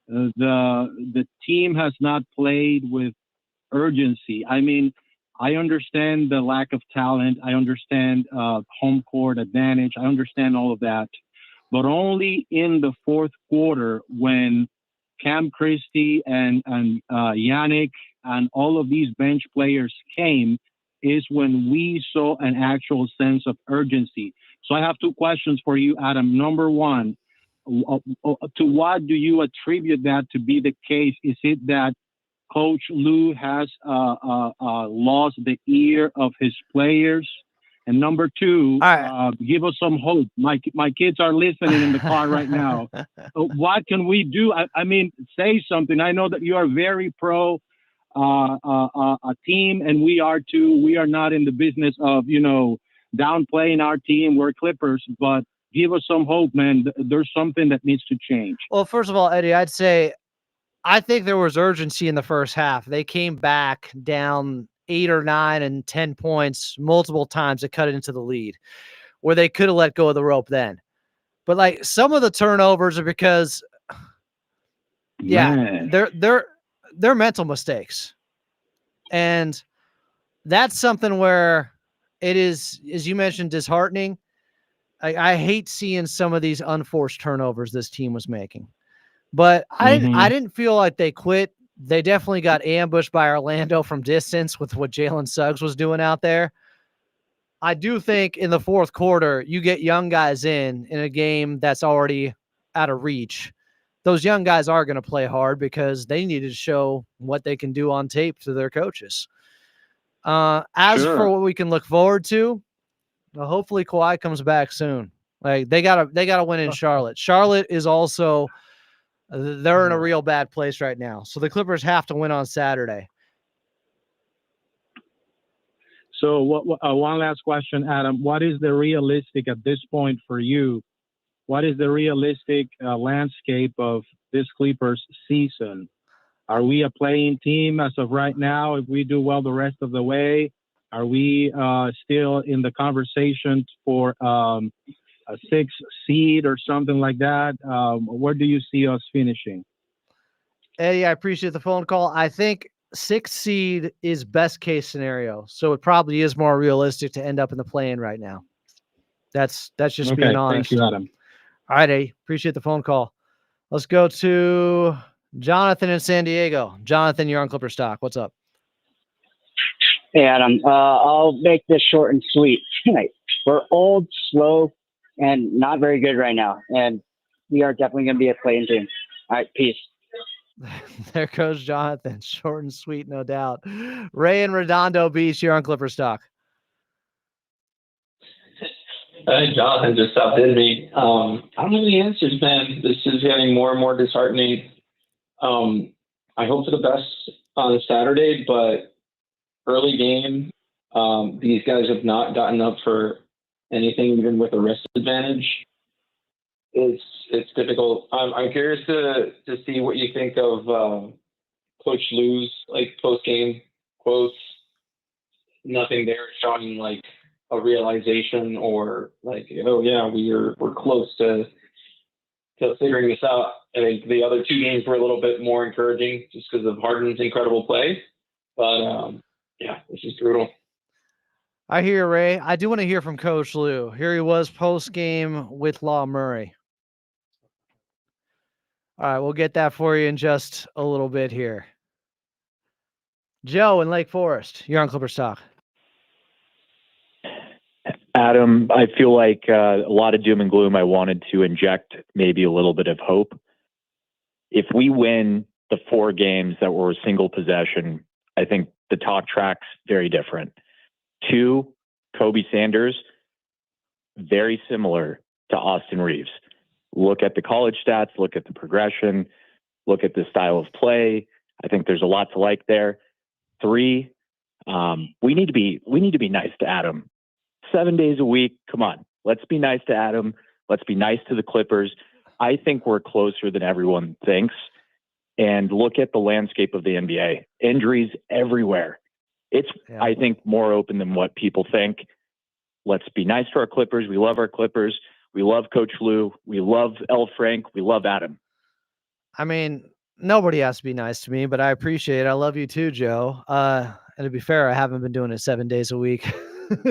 the team has not played with urgency. I mean, I understand the lack of talent. I understand home court advantage. I understand all of that. But only in the fourth quarter, when Cam Christie and Yannick and all of these bench players came, is when we saw an actual sense of urgency. So I have 2 questions for you, Adam. Number one, to what do you attribute that to be the case? Is it that Coach Lou has lost the ear of his players? And number 2, give us some hope. My kids are listening in the car right now. What can we do? I mean, say something. I know that you are very pro a team, and we are too. We are not in the business of, downplaying our team. We're Clippers, but give us some hope, man. There's something that needs to change. Well, first of all, Eddie, I'd say I think there was urgency in the first half. They came back down 8 or 9 and 10 points multiple times to cut it into the lead, where they could have let go of the rope then. But like some of the turnovers are because, they're mental mistakes, and that's something where it is, as you mentioned, disheartening. I hate seeing some of these unforced turnovers this team was making, but I didn't feel like they quit. They definitely got ambushed by Orlando from distance with what Jalen Suggs was doing out there. I do think in the fourth quarter, you get young guys in a game that's already out of reach. Those young guys are going to play hard because they need to show what they can do on tape to their coaches. For what we can look forward to, hopefully Kawhi comes back soon. Like they gotta win in Charlotte. Charlotte is also, they're in a real bad place right now. So the Clippers have to win on Saturday. So one last question, Adam. What is the realistic at this point for you? What is the realistic landscape of this Clippers season? Are we a playing team as of right now? If we do well the rest of the way, are we still in the conversation for a 6 seed or something like that? Where do you see us finishing? Eddie, I appreciate the phone call. I think 6 seed is best case scenario. So it probably is more realistic to end up in the play-in right now. That's just being honest. Thank you, Adam. All right, Eddie. Appreciate the phone call. Let's go to Jonathan in San Diego. Jonathan, you're on Clipper Stock. What's up? Hey, Adam. I'll make this short and sweet. We're old, slow, and not very good right now. And we are definitely going to be a play-in team. All right, peace. There goes Jonathan. Short and sweet, no doubt. Ray in Redondo Beach, you're on Clipper Stock. I think Jonathan just stopped in me. I don't have any answers, man. This is getting more and more disheartening. I hope for the best on Saturday, but early game, these guys have not gotten up for anything, even with a rest advantage. It's difficult. I'm curious to see what you think of Coach Lou's post game quotes. Nothing there showing a realization or oh yeah, we're close to figuring this out. I think the other 2 games were a little bit more encouraging just because of Harden's incredible play. But yeah, this is brutal. I hear Ray. I do want to hear from Coach Lou. Here he was post game with Law Murray. All right, we'll get that for you in just a little bit here. Joe in Lake Forest, you're on Clipper Stock. Adam, I feel like a lot of doom and gloom. I wanted to inject maybe a little bit of hope. If we win the 4 games that were a single possession, I think the talk track's very different. 2, Kobe Sanders, very similar to Austin Reeves. Look at the college stats, look at the progression, look at the style of play. I think there's a lot to like there. 3, we need to be nice to Adam. 7 days a week. Come on. Let's be nice to Adam. Let's be nice to the Clippers. I think we're closer than everyone thinks. And look at the landscape of the NBA. Injuries everywhere. It's, I think, more open than what people think. Let's be nice to our Clippers. We love our Clippers. We love Coach Lou. We love L. Frank. We love Adam. I mean, nobody has to be nice to me, but I appreciate it. I love you too, Joe. And to be fair, I haven't been doing it 7 days a week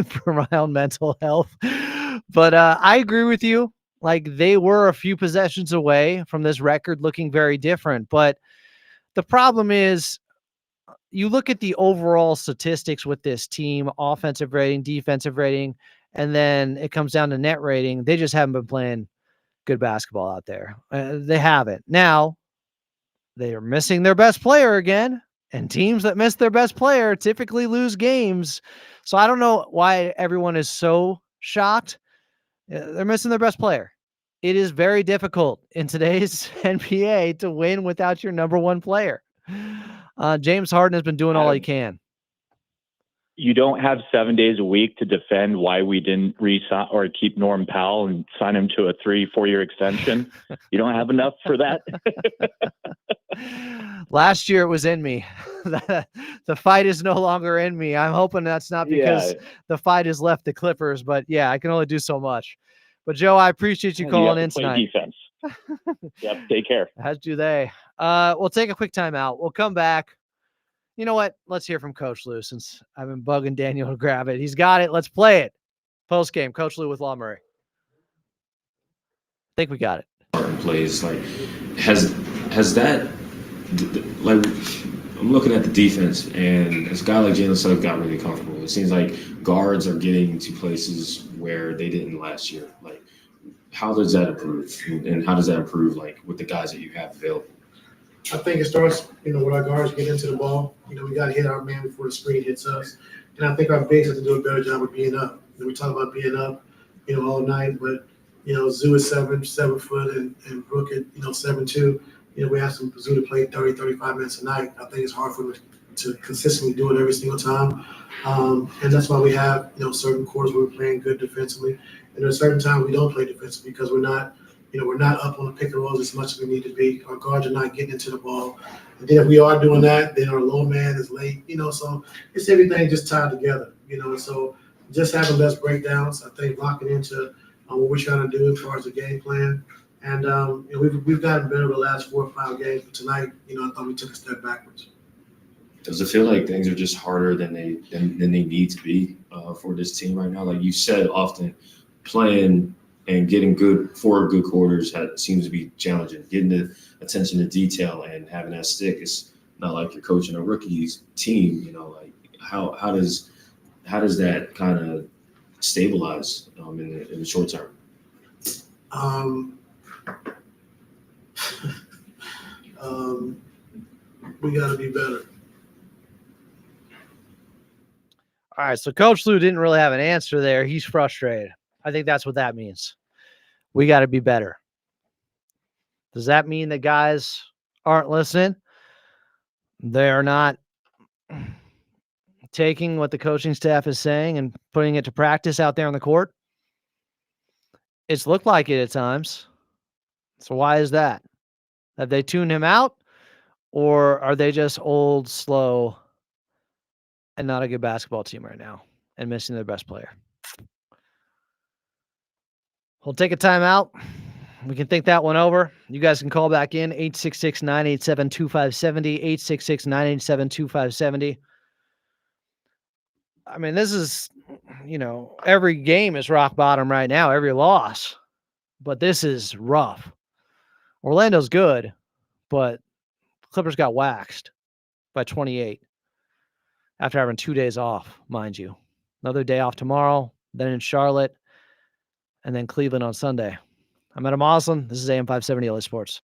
for my own mental health. But I agree with you. Like, they were a few possessions away from this record looking very different. But the problem is, you look at the overall statistics with this team, offensive rating, defensive rating, and then it comes down to net rating. They just haven't been playing good basketball out there. They haven't. Now, they are missing their best player again, and teams that miss their best player typically lose games. So I don't know why everyone is so shocked. They're missing their best player. It is very difficult in today's NBA to win without your number 1 player. James Harden has been doing all he can. You don't have 7 days a week to defend why we didn't re-sign or keep Norm Powell and sign him to a 3-4 year extension. You don't have enough for that. Last year it was in me. The fight is no longer in me. I'm hoping that's not because the fight has left the Clippers, but yeah, I can only do so much. But Joe, I appreciate you calling in tonight. Defense. Yep. Take care. As do they. We'll take a quick timeout. We'll come back. You know what? Let's hear from Coach Lou, since I've been bugging Daniel to grab it. He's got it. Let's play it. Post game, Coach Lou with Law Murray. I think we got it. Plays like has that like I'm looking at the defense, and as a guy like Jalen Suggs got really comfortable. It seems like guards are getting to places where they didn't last year. Like, how does that improve, and how does that improve like with the guys that you have available? I think it starts, with our guards get into the ball. We got to hit our man before the screen hits us. And I think our bigs have to do a better job of being up. We talk about being up, all night, but, Zoo is 7 foot and Brook at, 7'2". We ask them Zoo to play 30, 35 minutes a night. I think it's hard for them to consistently do it every single time. And that's why we have, certain quarters where we're playing good defensively. And there's certain times we don't play defensively because we're not up on the pick and rolls as much as we need to be. Our guards are not getting into the ball. And then if we are doing that, then our low man is late, so it's everything just tied together, So just having less breakdowns, I think locking into what we're trying to do as far as the game plan. And we've gotten better the last 4 or 5 games. But tonight, I thought we took a step backwards. Does it feel like things are just harder than they need to be for this team right now? Like you said, often playing and getting good 4 good quarters seems to be challenging. Getting the attention to detail and having that stick is not like you're coaching a rookie's team. Like how does that kind of stabilize in the short term? We got to be better. All right, so Coach Lou didn't really have an answer there. He's frustrated. I think that's what that means. We got to be better. Does that mean that guys aren't listening? They're not taking what the coaching staff is saying and putting it to practice out there on the court? It's looked like it at times. So why is that? Have they tuned him out? Or are they just old, slow, and not a good basketball team right now and missing their best player? We'll take a timeout. We can think that one over. You guys can call back in 866-987-2570, 866-987-2570. I mean, this is, every game is rock bottom right now, every loss. But this is rough. Orlando's good, but Clippers got waxed by 28 after having 2 days off, mind you. Another day off tomorrow. then in Charlotte, and then Cleveland on Sunday. I'm Adam Oslin. This is AM 570 LA Sports.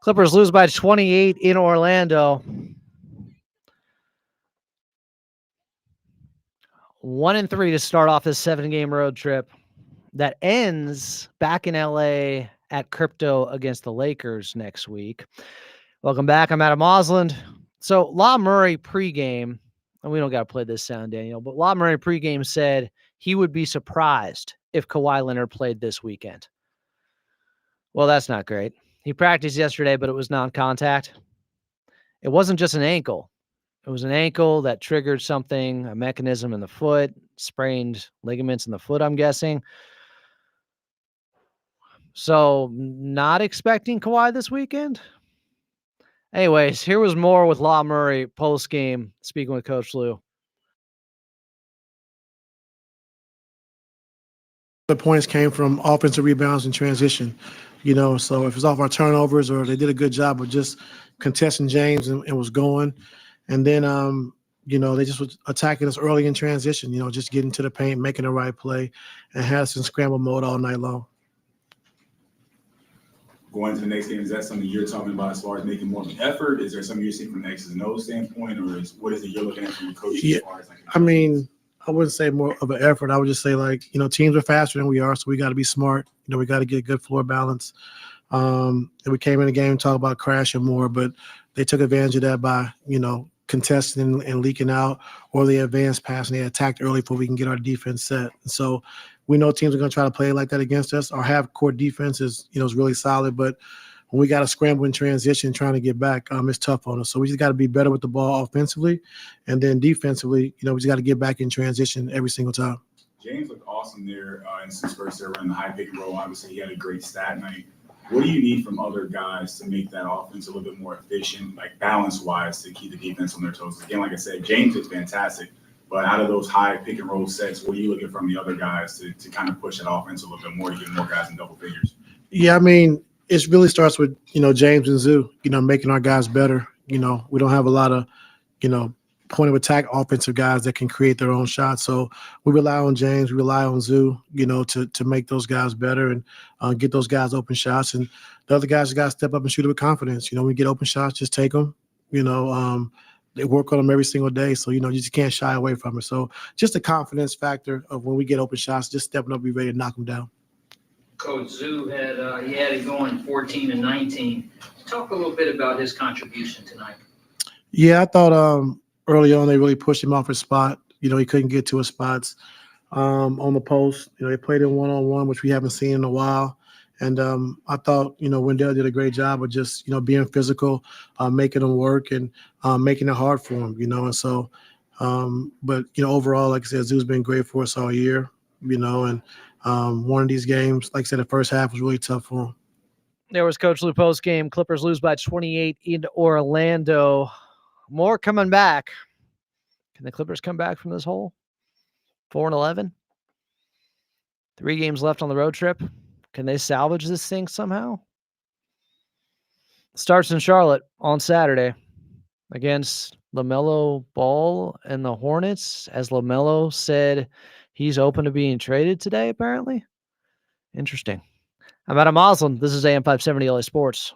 Clippers lose by 28 in Orlando. 1-3 to start off this 7-game road trip that ends back in LA at Crypto against the Lakers next week. Welcome back. I'm Adam Osland. So La Murray pregame, and we don't got to play this sound, Daniel, but La Murray pregame said he would be surprised if Kawhi Leonard played this weekend. Well, that's not great. He practiced yesterday, but it was non-contact. It wasn't just an ankle. It was an ankle that triggered something, a mechanism in the foot, sprained ligaments in the foot, I'm guessing. So not expecting Kawhi this weekend. Anyways, here was more with La Murray post-game, speaking with Coach Lou. The points came from offensive rebounds and transition, so if it's off our turnovers or they did a good job of just contesting James and was going. And then, they just was attacking us early in transition, just getting to the paint, making the right play, and had us in scramble mode all night long. Going to the next game, is that something you're talking about as far as making more of an effort? Is there something you're seeing from the X's and O's standpoint, or what is it you're looking at from the coach as far as I wouldn't say more of an effort. I would just say teams are faster than we are, so we got to be smart. We got to get good floor balance. And we came in the game and talked about crashing more, but they took advantage of that by, contesting and leaking out, or they advanced pass and they attacked early before we can get our defense set. And so we know teams are going to try to play like that against us. Our half-court defense is really solid, but when we got to scramble in transition trying to get back, it's tough on us. So we just got to be better with the ball offensively, and then defensively, we just got to get back in transition every single time. James looked awesome there in some spurts there running the high pick and roll. Obviously, he had a great stat night. What do you need from other guys to make that offense a little bit more efficient, like balance-wise, to keep the defense on their toes? Again, like I said, James is fantastic, but out of those high pick and roll sets, what are you looking from the other guys to kind of push that offense a little bit more to get more guys in double figures? Yeah, it really starts with, James and Zoo, making our guys better. We don't have a lot of, point of attack offensive guys that can create their own shots. So we rely on James, we rely on Zoo, to make those guys better and get those guys open shots. And the other guys got to step up and shoot it with confidence. We get open shots, just take them, they work on them every single day. So, you just can't shy away from it. So just the confidence factor of when we get open shots, just stepping up, be ready to knock them down. Coach Zoo had it going 14 and 19. Talk a little bit about his contribution tonight. Yeah, I thought early on they really pushed him off his spot. He couldn't get to his spots on the post. They played him one-on-one, which we haven't seen in a while. And I thought, Wendell did a great job of just, being physical, making him work and making it hard for him, And so, but, overall, like I said, Zoo's been great for us all year, and one of these games, like I said, the first half was really tough for him. There was Coach Lou post-game. Clippers lose by 28 in Orlando. More coming back. Can the Clippers come back from this hole? 4-11. 3 games left on the road trip. Can they salvage this thing somehow? Starts in Charlotte on Saturday against LaMelo Ball and the Hornets, as LaMelo said he's open to being traded today, apparently. Interesting. I'm Adam Moslin. This is AM 570 LA Sports.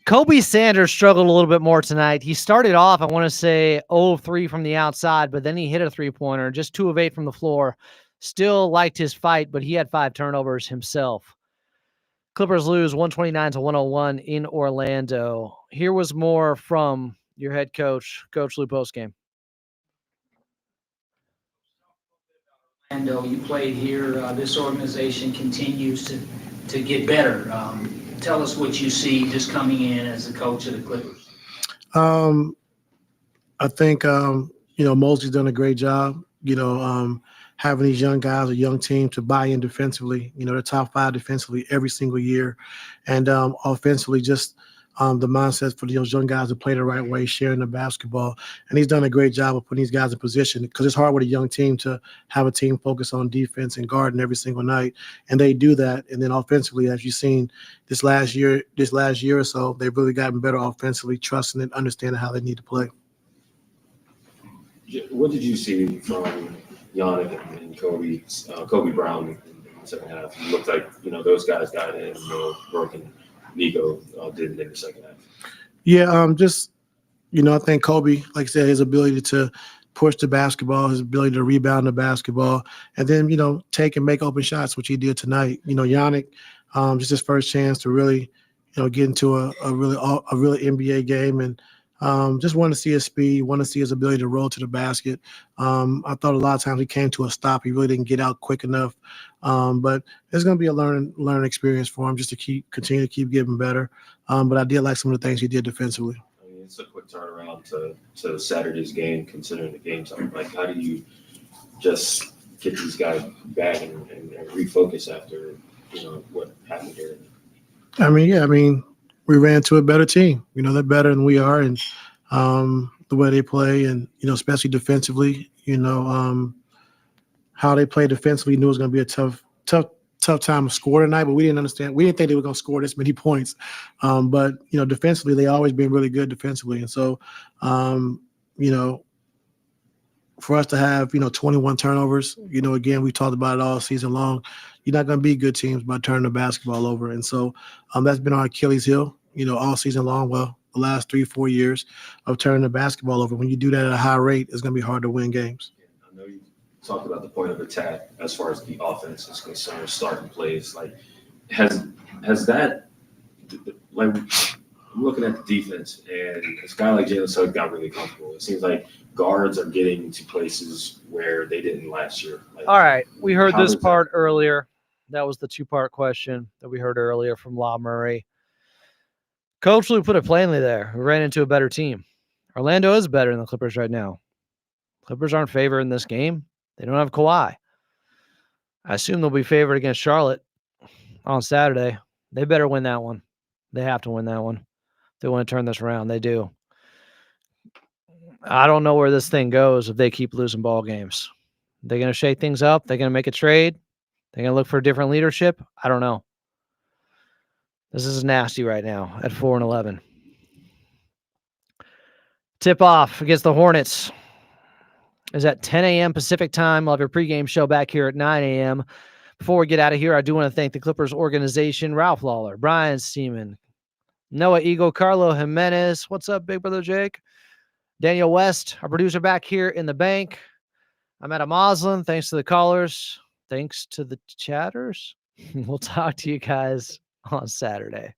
Kobe Sanders struggled a little bit more tonight. He started off, I want to say, 0 of 3 from the outside, but then he hit a three-pointer, just 2 of 8 from the floor. Still liked his fight, but he had 5 turnovers himself. Clippers lose 129-101 in Orlando. Here was more from your head coach, Coach Lou, postgame. Orlando, you played here. This organization continues to get better. Tell us what you see just coming in as the coach of the Clippers. I think, Mosley's done a great job, having these young guys, a young team to buy in defensively, the top 5 defensively every single year. And offensively, just the mindset for those young guys to play the right way, sharing the basketball. And he's done a great job of putting these guys in position, because it's hard with a young team to have a team focus on defense and guarding every single night. And they do that. And then offensively, as you've seen this last year or so, they've really gotten better offensively, trusting and understanding how they need to play. What did you see from Yannick and Kobe Brown in the second half? It looked like, those guys got in, working. Nico did in the second half. Yeah, I think Kobe, like I said, his ability to push the basketball, his ability to rebound the basketball, and then, take and make open shots, which he did tonight. Yannick, just his first chance to really, get into a really NBA game and Just want to see his speed, want to see his ability to roll to the basket. I thought a lot of times he came to a stop. He really didn't get out quick enough. But it's going to be a learning experience for him just to continue to keep getting better. But I did like some of the things he did defensively. I mean, it's a quick turnaround to Saturday's game, considering the game time. Like, how do you just get these guys back and refocus after what happened here? I mean, we ran to a better team. They're better than we are, and the way they play, and especially defensively. How they play defensively. Knew it was going to be a tough time to score tonight, but we didn't understand. We didn't think they were going to score this many points. But defensively, they always been really good defensively, and so for us to have 21 turnovers. Again, we talked about it all season long. You're not going to beat good teams by turning the basketball over, and so that's been our Achilles heel. All season long. Well, the last 3-4 years of turning the basketball over. When you do that at a high rate, it's going to be hard to win games. I know you talked about the point of attack as far as the offense is concerned, starting plays. Like, has that, like, I'm looking at the defense, and this guy like Jalen Suggs got really comfortable. It seems like guards are getting to places where they didn't last year. Like, All right. We heard how this does part earlier. That was the two-part question that we heard earlier from La Murray. Coach Lou put it plainly there. We ran into a better team. Orlando is better than the Clippers right now. Clippers aren't favored in this game. They don't have Kawhi. I assume they'll be favored against Charlotte on Saturday. They better win that one. They have to win that one. If they want to turn this around, they do. I don't know where this thing goes if they keep losing ball games. They're going to shake things up. They're going to make a trade. They're going to look for different leadership. I don't know. This is nasty right now at 4-11. Tip off against the Hornets is at 10 a.m. Pacific time. We'll have your pregame show back here at 9 a.m. Before we get out of here, I do want to thank the Clippers organization, Ralph Lawler, Brian Seaman, Noah Eagle, Carlo Jimenez. What's up, Big Brother Jake? Daniel West, our producer back here in the bank. I'm Adam Moslin. Thanks to the callers. Thanks to the chatters. We'll talk to you guys on Saturday.